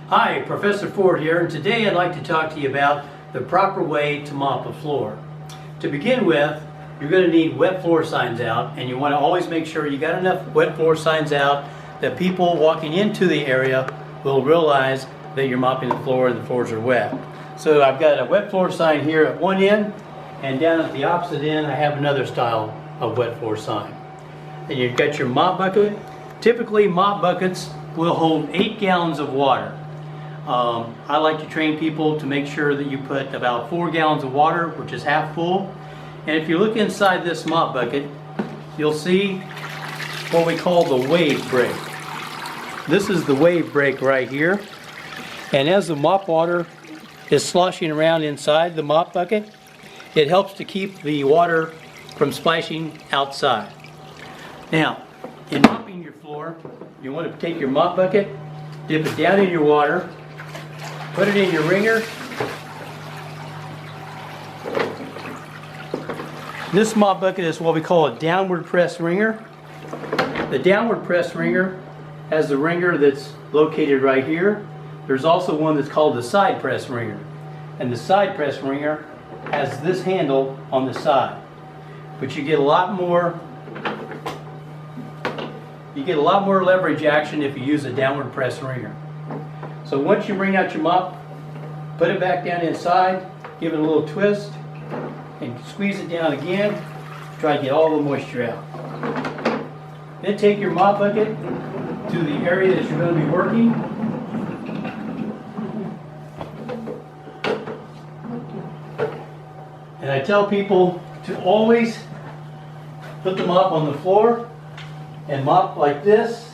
Hi, Professor Ford here, and today I'd like to talk to you about the proper way to mop a floor. To begin with, you're going to need wet floor signs out, and you want to always make sure you got enough wet floor signs out that people walking into the area will realize that you're mopping the floor and the floors are wet. So I've got a wet floor sign here at one end, and down at the opposite end I have another style of wet floor sign. And you've got your mop bucket. Typically mop buckets will hold 8 gallons of water. I like to train people to make sure that you put about 4 gallons of water, which is half full. And if you look inside this mop bucket, you'll see what we call the wave break. This is the wave break right here. And as the mop water is sloshing around inside the mop bucket, it helps to keep the water from splashing outside. Now, in mopping your floor, you want to take your mop bucket, dip it down in your water, put it in your wringer. This mop bucket is what we call a downward press wringer. The downward press wringer has the wringer that's located right here. There's also one that's called the side press wringer. And the side press wringer has this handle on the side. But you get a lot more leverage action if you use a downward press wringer. So once you wring out your mop, put it back down inside, give it a little twist, and squeeze it down again. Try to get all the moisture out. Then take your mop bucket to the area that you're going to be working. And I tell people to always put the mop on the floor and mop like this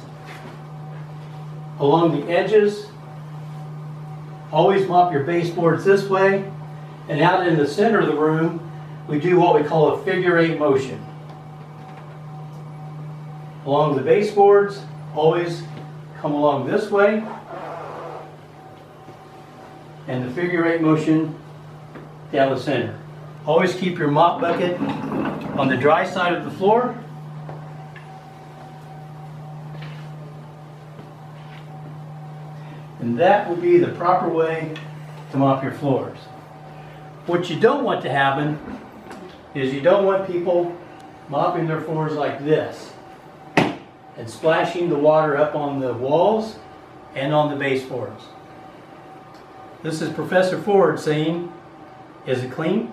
along the edges. Always mop your baseboards this way, and out in the center of the room we do what we call a figure 8 motion. Along the baseboards, always come along this way, and the figure 8 motion down the center. Always keep your mop bucket on the dry side of the floor. And that would be the proper way to mop your floors. What you don't want to happen is you don't want people mopping their floors like this and splashing the water up on the walls and on the baseboards. This is Professor Ford saying, is it clean?